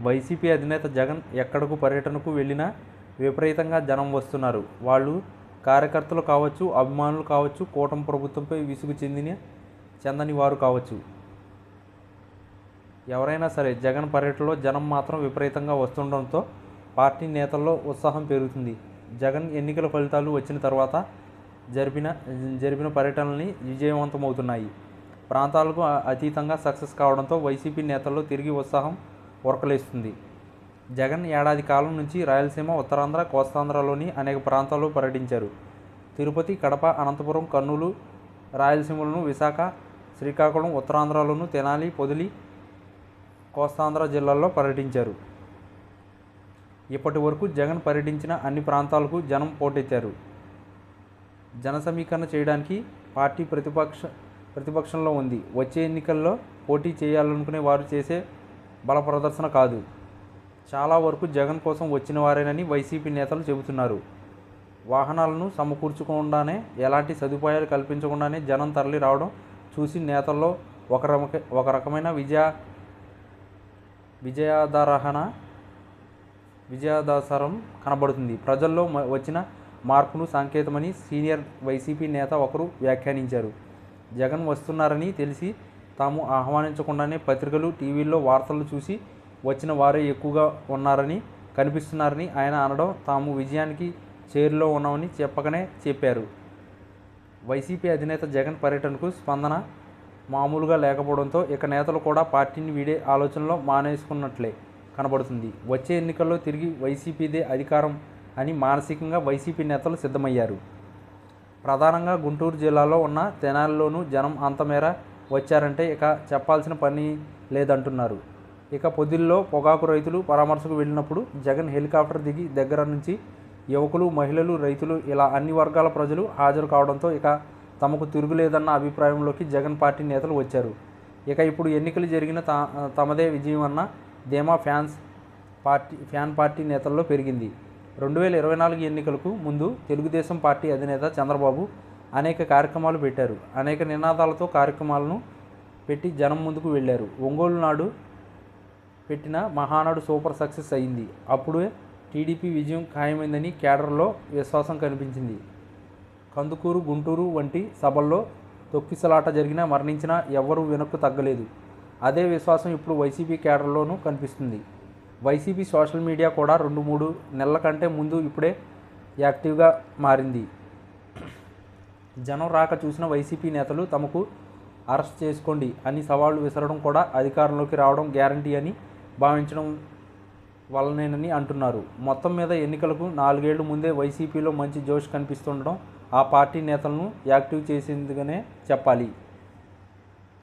YCP అధినేత జగన్ ఎక్కడకు పర్యటనకు వెళ్ళినా విపరీతంగా జనం వస్తున్నారు. వాళ్ళు కార్యకర్తలు కావచ్చు, అభిమానులు కావచ్చు, కూటమి ప్రభుత్వంపై విసుగు చెందని వారు కావచ్చు. ఎవరైనా సరే జగన్ పర్యటనలో జనం మాత్రం విపరీతంగా వస్తుండడంతో పార్టీ నేతల్లో ఉత్సాహం పెరుగుతుంది. జగన్ ఎన్నికల ఫలితాలు వచ్చిన తర్వాత జరిపిన పర్యటనల్ని విజయవంతమవుతున్నాయి. ప్రాంతాలకు అతీతంగా సక్సెస్ కావడంతో వైసీపీ నేతల్లో తిరిగి ఉత్సాహం ఉరకలేస్తుంది. జగన్ ఏడాది కాలం నుంచి రాయలసీమ, ఉత్తరాంధ్ర, కోస్తాంధ్రలోని అనేక ప్రాంతాల్లో పర్యటించారు. తిరుపతి, కడప, అనంతపురం, కర్నూలు రాయలసీమలోను, విశాఖ, శ్రీకాకుళం ఉత్తరాంధ్రలోను, తెనాలి, పొదిలి కోస్తాంధ్ర జిల్లాల్లో పర్యటించారు. ఇప్పటి వరకు జగన్ పర్యటించిన అన్ని ప్రాంతాలకు జనం పోటెత్తారు. జన సమీకరణ చేయడానికి పార్టీ ప్రతిపక్షంలో ఉంది. వచ్చే ఎన్నికల్లో పోటీ చేయాలనుకునే వారు చేసే బల ప్రదర్శన కాదు. చాలా వరకు జగన్ కోసం వచ్చిన వారేనని వైసీపీ నేతలు చెబుతున్నారు. వాహనాలను సమకూర్చకుండానే, ఎలాంటి సదుపాయాలు కల్పించకుండానే జనం తరలి రావడం చూసి నేతల్లో ఒక రకమైన విజయాదసరం కనబడుతుంది. ప్రజల్లో వచ్చిన మార్పును సంకేతమని సీనియర్ వైసీపీ నేత ఒకరు వ్యాఖ్యానించారు. జగన్ వస్తున్నారని తెలిసి తాము ఆహ్వానించకుండానే పత్రికలు, టీవీల్లో వార్తలు చూసి వచ్చిన వారే ఎక్కువగా కనిపిస్తున్నారని ఆయన అనడం తాము విజయానికి చేరులో ఉన్నామని చెప్పకనే చెప్పారు. వైసీపీ అధినేత జగన్ పర్యటనకు స్పందన మామూలుగా లేకపోవడంతో ఇక నేతలు కూడా పార్టీని వీడే ఆలోచనలో మానేసుకున్నట్లే కనబడుతుంది. వచ్చే ఎన్నికల్లో తిరిగి వైసీపీదే అధికారం అని మానసికంగా వైసీపీ నేతలు సిద్ధమయ్యారు. ప్రధానంగా గుంటూరు జిల్లాలో ఉన్న తెనాలిలోనూ జనం అంతమేర వచ్చారంటే ఇక చెప్పాల్సిన పని లేదంటున్నారు. ఇక పొదిలిలో పొగాకు రైతులు పరామర్శకు వెళ్ళినప్పుడు జగన్ హెలికాప్టర్ దిగి దగ్గర నుంచి యువకులు, మహిళలు, రైతులు ఇలా అన్ని వర్గాల ప్రజలు హాజరు కావడంతో ఇక తమకు తిరుగులేదన్న అభిప్రాయంలోకి జగన్ పార్టీ నేతలు వచ్చారు. ఇక ఇప్పుడు ఎన్నికలు జరిగిన తమదే విజయం అన్న ధీమా ఫ్యాన్ పార్టీ నేతల్లో పెరిగింది. 2024 ఎన్నికలకు ముందు తెలుగుదేశం పార్టీ అధినేత చంద్రబాబు అనేక కార్యక్రమాలు పెట్టారు. అనేక నినాదాలతో కార్యక్రమాలను పెట్టి జనం ముందుకు వెళ్ళారు. ఒంగోలు నాడు పెట్టిన మహానాడు సూపర్ సక్సెస్ అయింది. అప్పుడే టీడీపీ విజయం ఖాయమైందని కేడర్లో విశ్వాసం కనిపించింది. కందుకూరు, గుంటూరు వంటి సభల్లో తొక్కిసలాట జరిగినా మరణించినా ఎవ్వరూ వెనక్కు తగ్గలేదు. అదే విశ్వాసం ఇప్పుడు వైసీపీ కేడర్లోనూ కనిపిస్తుంది. వైసీపీ సోషల్ మీడియా కూడా 2-3 నెలల కంటే ముందు ఇప్పుడే యాక్టివ్గా మారింది. జనం రాక చూసిన వైసీపీ నేతలు తమకు అరెస్ట్ చేసుకోండి అని సవాళ్లు విసరడం కూడా అధికారంలోకి రావడం గ్యారంటీ అని భావించడం వల్లనేనని అంటున్నారు. మొత్తం మీద ఎన్నికలకు 4 ఏళ్ల ముందే వైసీపీలో మంచి జోష్ కనిపిస్తుండడం ఆ పార్టీ నేతలను యాక్టివ్ చేసేందుకనే చెప్పాలి.